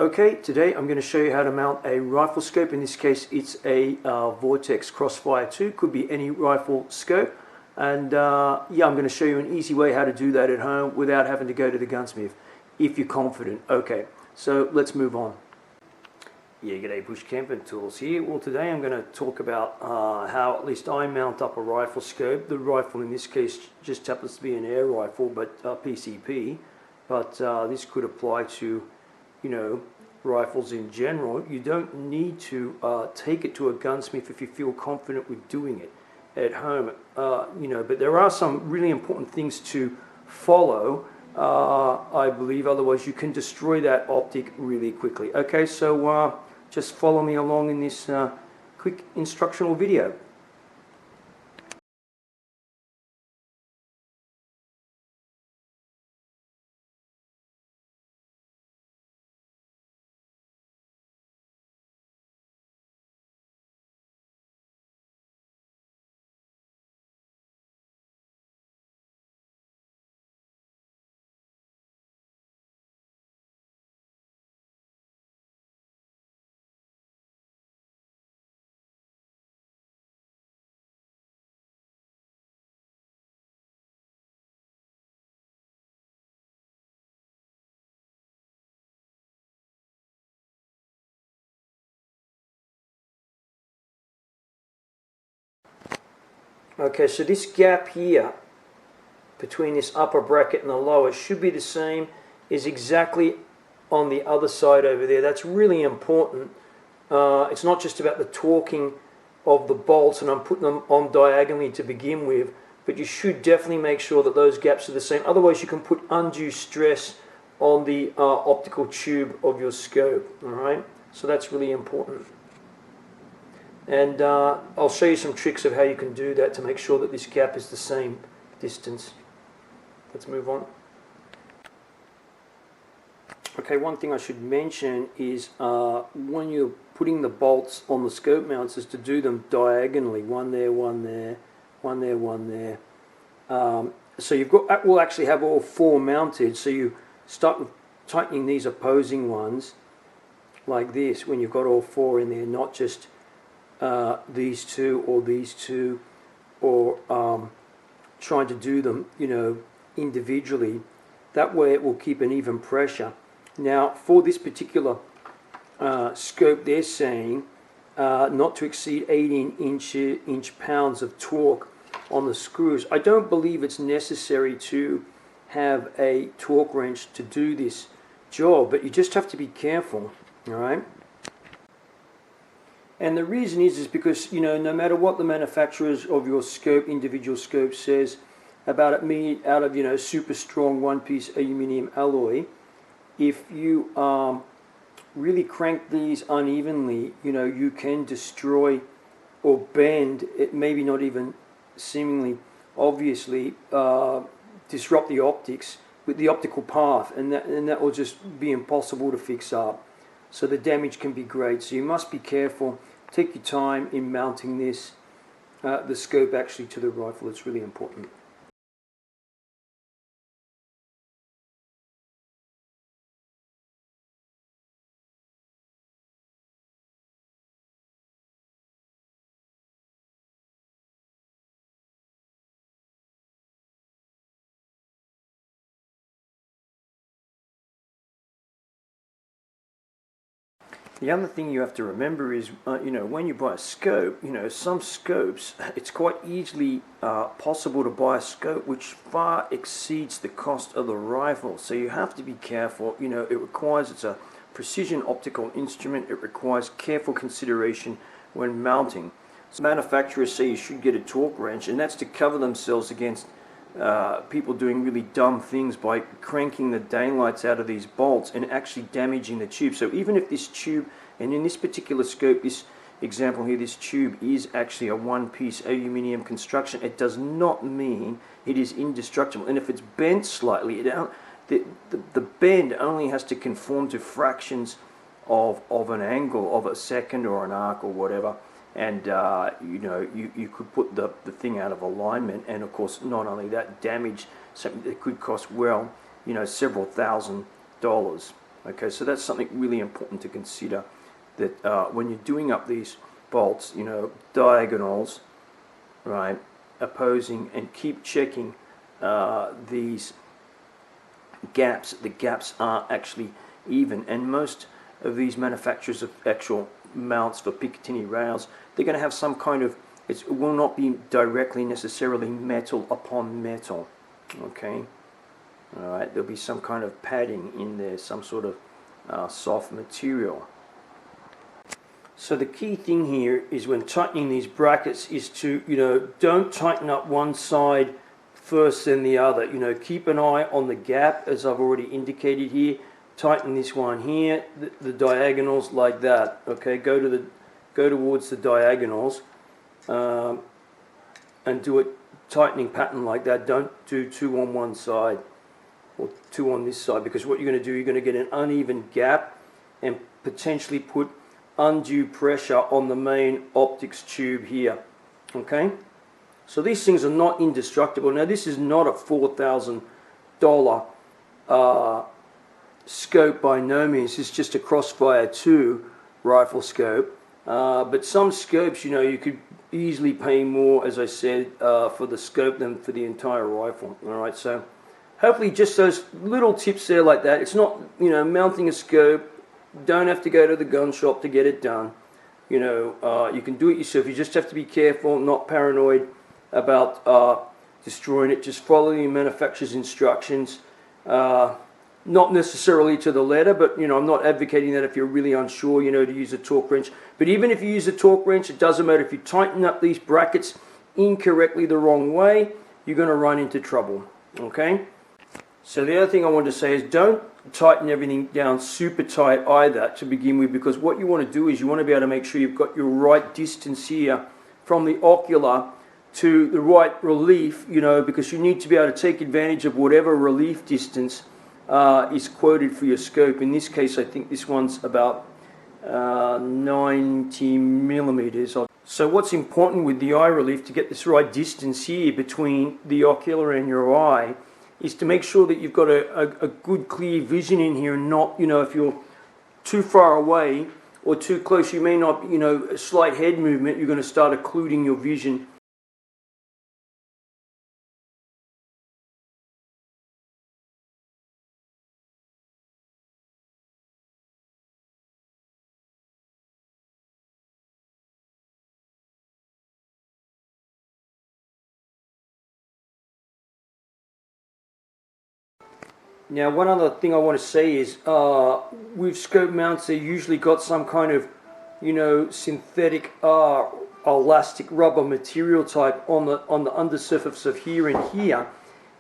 Okay, today I'm going to show you how to mount a rifle scope. In this case, it's a Vortex Crossfire 2. Could be any rifle scope. And yeah, I'm going to show you an easy way how to do that at home without having to go to the gunsmith, if you're confident. Okay, so let's move on. Yeah, g'day Bush Camping Tools here. Well, today I'm going to talk about how at least I mount up a rifle scope. The rifle in this case just happens to be an air rifle, but PCP. But this could apply to, you know, rifles in general. You don't need to take it to a gunsmith if you feel confident with doing it at home. You know, but there are some really important things to follow, I believe, otherwise you can destroy that optic really quickly. Okay, so just follow me along in this quick instructional video. Okay, so this gap here between this upper bracket and the lower should be the same as exactly on the other side over there. That's really important. It's not just about the torquing of the bolts, and I'm putting them on diagonally to begin with, but you should definitely make sure that those gaps are the same. Otherwise you can put undue stress on the optical tube of your scope. Alright, so that's really important. And I'll show you some tricks of how you can do that to make sure that this gap is the same distance. Let's move on. Okay, one thing I should mention is when you're putting the bolts on the scope mounts is to do them diagonally. One there, one there, one there, one there. So you've got, we'll actually have all four mounted. So you start with tightening these opposing ones like this when you've got all four in there, not just these two, or trying to do them, you know, individually. That way it will keep an even pressure. Now, for this particular scope, they're saying not to exceed 18 inch-pounds of torque on the screws. I don't believe it's necessary to have a torque wrench to do this job, but you just have to be careful, all right? And the reason is because, you know, no matter what the manufacturers of your scope, individual scope, says about it made out of, you know, super strong one-piece aluminium alloy, if you really crank these unevenly, you know, you can destroy or bend it, maybe not even seemingly obviously disrupt the optics with the optical path, and that will just be impossible to fix up. So the damage can be great. So you must be careful. Take your time in mounting this, the scope actually to the rifle. It's really important. The other thing you have to remember is, you know, when you buy a scope, you know, some scopes, it's quite easily possible to buy a scope which far exceeds the cost of the rifle. So you have to be careful. You know, it's a precision optical instrument. It requires careful consideration when mounting. So manufacturers say you should get a torque wrench, and that's to cover themselves against people doing really dumb things by cranking the daylights out of these bolts and actually damaging the tube. So even if this tube, and in this particular scope, this example here, this tube is actually a one-piece aluminium construction, it does not mean it is indestructible. And if it's bent slightly, the bend only has to conform to fractions of an angle, of a second or an arc or whatever. And you know, you could put the thing out of alignment, and of course not only that, damage something that could cost, well, you know, several $1,000. Okay, so that's something really important to consider, that when you're doing up these bolts, you know, diagonals, right, opposing, and keep checking these gaps. The gaps are actually even, and most of these manufacturers of actual mounts for Picatinny rails, they're going to have some kind of, it will not be directly necessarily metal upon metal, okay. Alright, there'll be some kind of padding in there, some sort of soft material. So the key thing here is when tightening these brackets is to, you know, don't tighten up one side first then the other. You know, keep an eye on the gap, as I've already indicated here. Tighten this one here, the diagonals like that. Okay, go towards the diagonals, and do a tightening pattern like that. Don't do two on one side or two on this side, because what you're going to do, you're going to get an uneven gap and potentially put undue pressure on the main optics tube here. Okay, so these things are not indestructible. Now this is not a $4,000 scope by no means. It's just a Crossfire 2 rifle scope, but some scopes, you know, you could easily pay more, as I said, for the scope than for the entire rifle. Alright, so hopefully just those little tips there like that. It's not, you know, mounting a scope, don't have to go to the gun shop to get it done. You know, you can do it yourself. You just have to be careful, not paranoid about destroying it. Just follow the manufacturer's instructions. Not necessarily to the letter, but, you know, I'm not advocating that if you're really unsure, you know, to use a torque wrench. But even if you use a torque wrench, it doesn't matter. If you tighten up these brackets incorrectly the wrong way, you're going to run into trouble. Okay? So the other thing I want to say is don't tighten everything down super tight either to begin with, because what you want to do is you want to be able to make sure you've got your right distance here from the ocular to the right relief, you know, because you need to be able to take advantage of whatever relief distance is quoted for your scope. In this case, I think this one's about 90 millimeters. So what's important with the eye relief to get this right distance here between the ocular and your eye is to make sure that you've got a good clear vision in here, and not, you know, if you're too far away or too close, you may not, you know, a slight head movement, you're going to start occluding your vision. Now, one other thing I want to say is, with scope mounts, they usually got some kind of, you know, synthetic elastic rubber material type on the undersurface of here and here.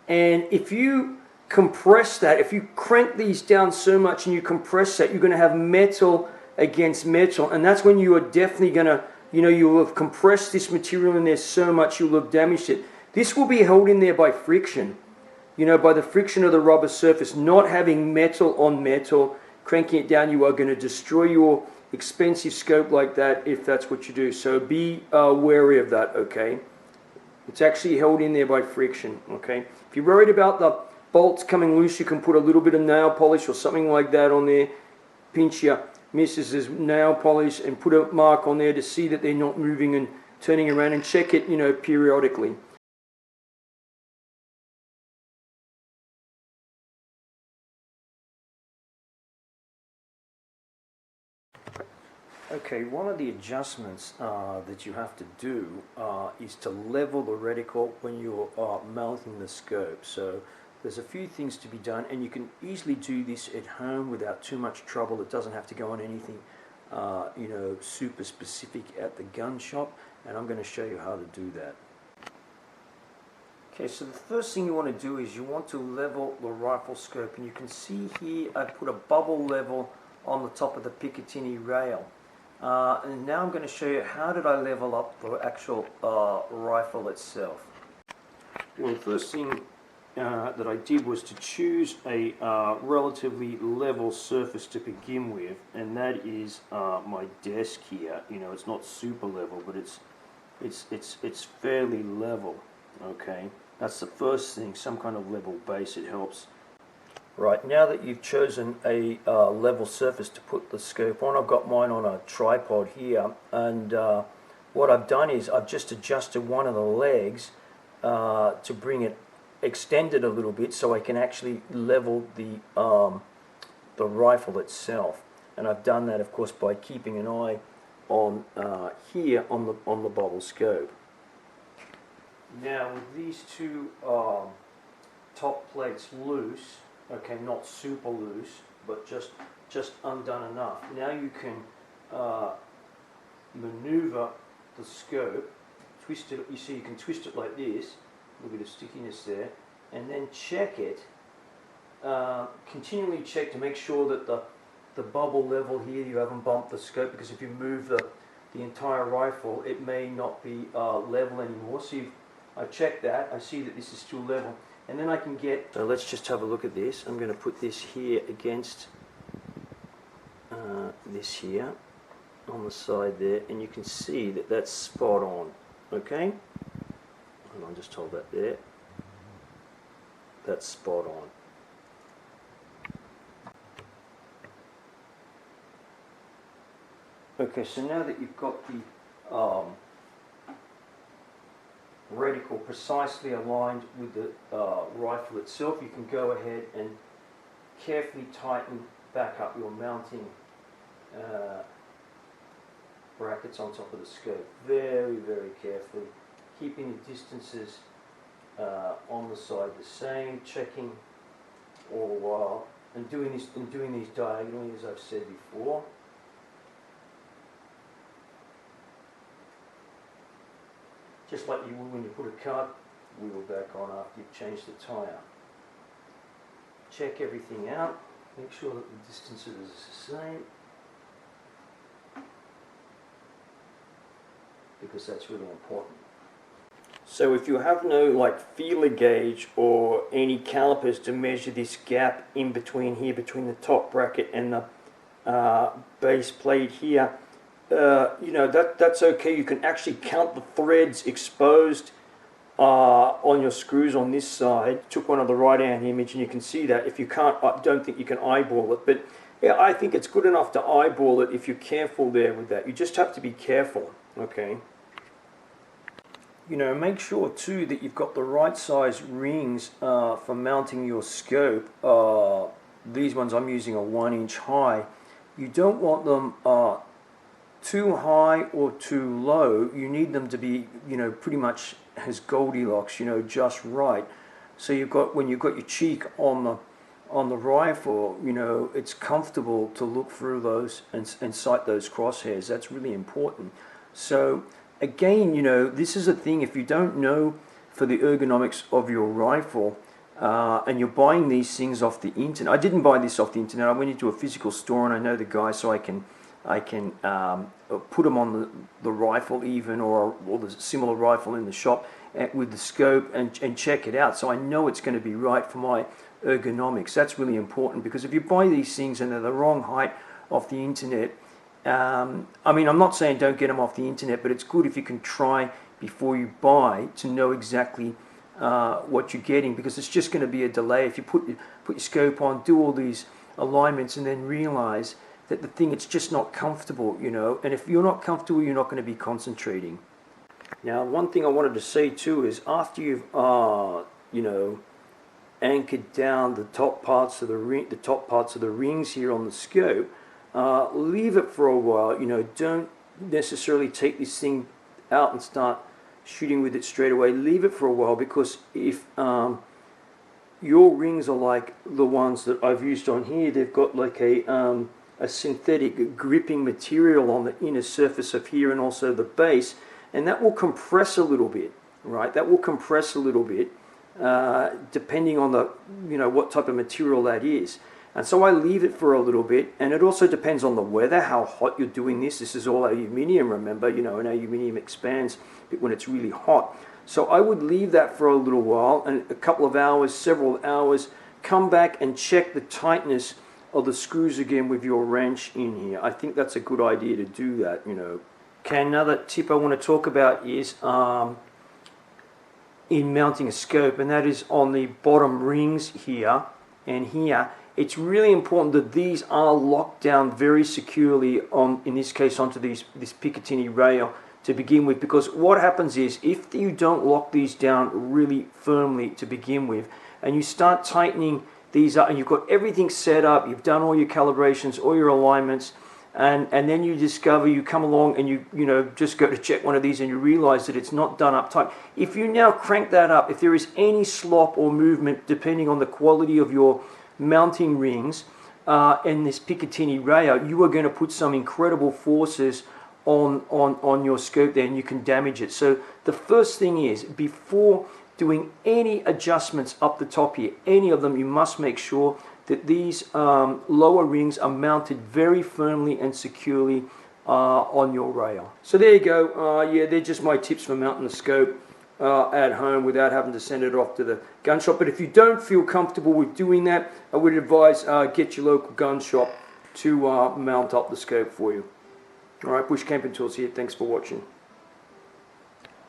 And if you compress that, if you crank these down so much and you compress that, you're going to have metal against metal, and that's when you are definitely going to, you know, you will have compressed this material in there so much you'll have damaged it. This will be held in there by friction. You know, by the friction of the rubber surface. Not having metal on metal, cranking it down, you are going to destroy your expensive scope like that if that's what you do. So be wary of that, okay? It's actually held in there by friction, okay? If you're worried about the bolts coming loose, you can put a little bit of nail polish or something like that on there. Pinch your missus's nail polish and put a mark on there to see that they're not moving and turning around, and check it, you know, periodically. Okay, one of the adjustments that you have to do is to level the reticle when you're mounting the scope. So there's a few things to be done, and you can easily do this at home without too much trouble. It doesn't have to go on anything you know, super specific at the gun shop, and I'm going to show you how to do that. Okay, so the first thing you want to do is you want to level the rifle scope, and you can see here I put a bubble level on the top of the Picatinny rail. And now I'm going to show you how did I level up the actual rifle itself. Well, the first thing that I did was to choose a relatively level surface to begin with, and that is my desk here. You know, it's not super level, but it's fairly level. Okay, that's the first thing. Some kind of level base, it helps. Right, now that you've chosen a level surface to put the scope on, I've got mine on a tripod here, and what I've done is I've just adjusted one of the legs to bring it extended a little bit so I can actually level the rifle itself. And I've done that, of course, by keeping an eye on here on the bubble scope. Now with these two top plates loose, okay, not super loose, but just undone enough. Now you can maneuver the scope, twist it. You see, you can twist it like this. A little bit of stickiness there, and then check it. Continually check to make sure that the bubble level here, you haven't bumped the scope, because if you move the entire rifle, it may not be level anymore. So I checked that. I see that this is still level. And then I can get, so let's just have a look at this. I'm going to put this here against this here on the side there, and you can see that that's spot on, okay? And I'll just hold that there. That's spot on. Okay, so now that you've got the reticle precisely aligned with the rifle itself, you can go ahead and carefully tighten back up your mounting brackets on top of the scope. Very, very carefully, keeping the distances on the side the same, checking all the while, and doing these diagonally, as I've said before. Just like you would when you put a cart wheel back on after you've changed the tyre. Check everything out, make sure that the distances are the same, because that's really important. So if you have no feeler gauge or any calipers to measure this gap in between here, between the top bracket and the base plate here, that's okay. You can actually count the threads exposed on your screws on this side. Took one of the right-hand image, and you can see that. If you can't, I don't think you can eyeball it, but yeah, I think it's good enough to eyeball it if you're careful there with that. You just have to be careful, okay? Make sure too that you've got the right size rings for mounting your scope. These ones I'm using are 1 inch high. You don't want them too high or too low. You need them to be, pretty much as Goldilocks, just right. So when you've got your cheek on the rifle, it's comfortable to look through those and sight those crosshairs. That's really important. So again, this is a thing, if you don't know for the ergonomics of your rifle, and you're buying these things off the internet. I didn't buy this off the internet. I went into a physical store, and I know the guy, so I can put them on the rifle even, or the similar rifle in the shop with the scope, and check it out, so I know it's going to be right for my ergonomics. That's really important, because if you buy these things and they're the wrong height off the internet, I'm not saying don't get them off the internet, but it's good if you can try before you buy to know exactly what you're getting, because it's just going to be a delay if you put your scope on, do all these alignments, and then realize that the thing, it's just not comfortable, and if you're not comfortable, you're not going to be concentrating. Now, one thing I wanted to say too is, after you've anchored down the top parts of the rings here on the scope, leave it for a while. Don't necessarily take this thing out and start shooting with it straight away. Leave it for a while, because if your rings are like the ones that I've used on here, they've got like a synthetic gripping material on the inner surface of here and also the base, and that will compress a little bit, right? That will compress a little bit depending on the what type of material that is. And so I leave it for a little bit, and it also depends on the weather, how hot you're doing this. This is all aluminium, remember, and aluminium expands when it's really hot. So I would leave that for a little while, and a couple of hours, several hours, come back and check the tightness of the screws again with your wrench in here. I think that's a good idea to do that, Okay, another tip I want to talk about is in mounting a scope, and that is on the bottom rings here. and here, it's really important that these are locked down very securely on, in this case, onto this Picatinny rail to begin with, because what happens is if you don't lock these down really firmly to begin with, and you start tightening these up and you've got everything set up, you've done all your calibrations, all your alignments, and then you discover, you come along and you just go to check one of these and you realize that it's not done up tight. If you now crank that up, if there is any slop or movement depending on the quality of your mounting rings in this Picatinny rail, you are going to put some incredible forces on your scope there, and you can damage it. So the first thing is, before doing any adjustments up the top here, any of them, you must make sure that these lower rings are mounted very firmly and securely on your rail. So there you go. Yeah, they're just my tips for mounting the scope at home without having to send it off to the gun shop. But if you don't feel comfortable with doing that, I would advise get your local gun shop to mount up the scope for you. Alright, Bush Camping Tools here. Thanks for watching.